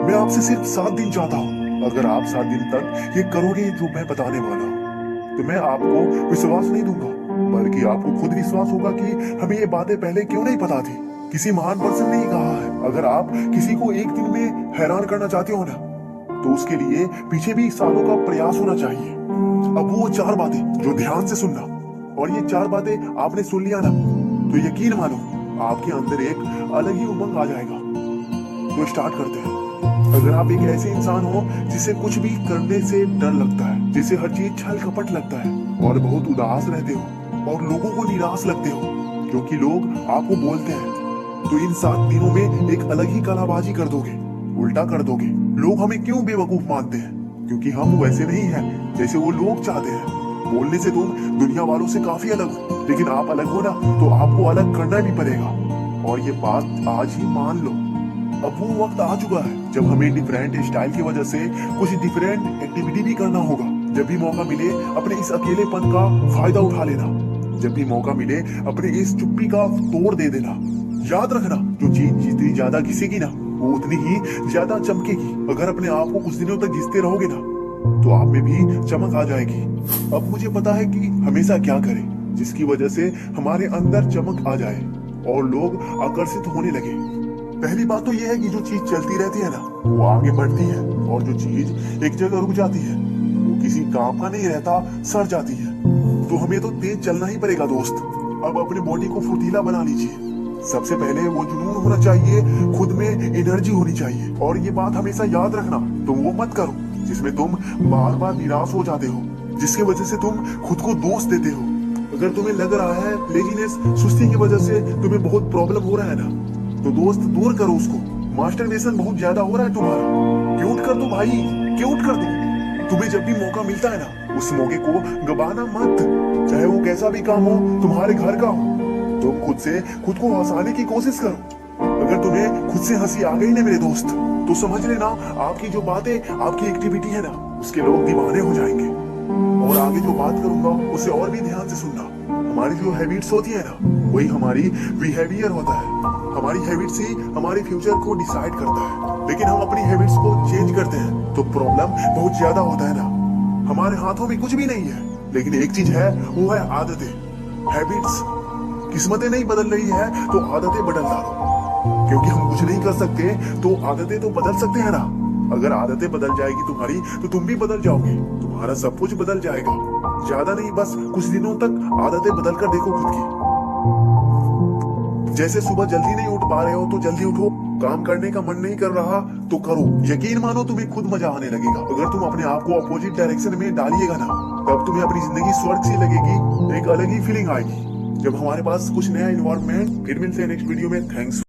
मैं आपसे सिर्फ 7 दिन चाहता हूँ। अगर आप 7 दिन तक ये करोगे जो मैं बताने वाला हूँ, तो मैं आपको विश्वास नहीं दूंगा, बल्कि आपको खुद विश्वास होगा कि हमें ये बातें पहले क्यों नहीं पता थी। किसी महान पर्सन ने ही कहा है, अगर आप किसी को एक दिन में हैरान करना चाहते हो ना, तो उसके लिए पीछे भी सालों का प्रयास होना चाहिए। अब वो 4 बातें जो ध्यान से सुनना, और ये 4 बातें आपने सुन लिया ना, तो यकीन मानो आपके अंदर एक अलग ही उमंग आ जाएगा। तो स्टार्ट करते हैं। अगर आप एक ऐसे इंसान हो जिसे कुछ भी करने से डर लगता है, जिसे हर चीज छल कपट लगता है, और बहुत उदास रहते हो और लोगों को निराश लगते हो क्योंकि लोग आपको बोलते हैं, तो इन 7 दिनों में एक अलग ही कलाबाजी कर दोगे, उल्टा कर दोगे। लोग हमें क्यों बेवकूफ मानते हैं? क्योंकि हम वैसे नहीं हैं जैसे वो लोग चाहते हैं। बोलने से तुम दुनिया वालों से काफी अलग हो, लेकिन आप अलग हो ना, तो आपको अलग करना भी पड़ेगा। और ये बात आज ही मान लो। अब वो वक्त आ चुका है जब हमें डिफरेंट स्टाइल की वजह से कुछ डिफरेंट एक्टिविटी भी करना होगा। जब भी मौका मिले अपने इस अकेलेपन का फायदा उठा लेना। जब भी मौका मिले अपने इस चुप्पी का तोड़ दे देना। याद रखना, जो चीज जितनी ज्यादा घिसेगी ना, वो उतनी ही ज्यादा चमकेगी। अगर अपने आप को कुछ दिनों तक घिसते रहोगे ना, तो आप में भी चमक आ जाएगी। अब मुझे पता है कि हमेशा क्या करें जिसकी वजह से हमारे अंदर चमक आ जाए और लोग आकर्षित होने लगे। पहली बात तो यह है कि जो चीज चलती रहती है ना, वो आगे बढ़ती है, और जो चीज एक जगह रुक जाती है, वो किसी काम का नहीं रहता, सड़ जाती है। तो हमें तो तेज चलना ही पड़ेगा दोस्त। अब अपने बॉडी को फुर्तीला बना लीजिए। सबसे पहले वो जुनून होना चाहिए, खुद में एनर्जी होनी चाहिए। और ये बात हमेशा याद रखना, तुम वो मत करो जिसमें तुम बार बार निराश हो जाते हो, जिसकी वजह से तुम खुद को दोष देते हो। अगर तुम्हें लग रहा है लेजीनेस, सुस्ती की वजह से तुम्हें बहुत प्रॉब्लम हो रहा है ना, तो दोस्त दूर करो उसको। मास्टरबेशन बहुत ज्यादा हो रहा है तुम्हारा, क्यूट कर दो भाई, क्यूट कर दो। तुम्हें जब भी मौका मिलता है ना, उस मौके को गवाना मत, चाहे वो कैसा भी काम हो, तुम्हारे घर का हो। तुम खुद को हंसाने की कोशिश करो। अगर तुम्हें खुद से हंसी आ गई ना मेरे दोस्त, तो समझ लेना आपकी जो बातें, आपकी एक्टिविटी है ना, उसके लोग दीवाने हो जाएंगे। और आगे जो बात करूंगा उसे और भी ध्यान से सुनना। हमारी जो हैबिट्स होती है ना, वही हमारी बिहेवियर होता है। हमारी हैबिट्स ही हमारे फ्यूचर को डिसाइड करता है। लेकिन हम अपनी हैबिट्स को चेंज करते हैं तो प्रॉब्लम बहुत ज्यादा होता है ना। हमारे हाथों में कुछ भी नहीं है, लेकिन एक चीज है, वो है आदतें, हैबिट्स। किस्मतें नहीं बदल रही है तो आदतें बदल डालो, क्योंकि हम कुछ नहीं कर सकते तो आदतें तो बदल सकते हैं ना। अगर आदतें बदल जाएगी तुम्हारी, तो तुम भी बदल जाओगे, तुम्हारा सब कुछ बदल जाएगा। ज्यादा नहीं, बस कुछ दिनों तक आदतें बदल कर देखो खुद की। जैसे सुबह जल्दी नहीं उठ पा रहे हो तो जल्दी उठो, काम करने का मन नहीं कर रहा तो करो। यकीन मानो तुम्हें खुद मजा आने लगेगा। अगर तुम अपने आप को अपोजिट डायरेक्शन में डालिएगा ना, तब तुम्हें अपनी जिंदगी स्वर्ग सी लगेगी, एक अलग ही फीलिंग आएगी जब हमारे पास कुछ नया इन्वायरमेंट। फिर मिलते हैं नेक्स्ट वीडियो में। थैंक्स।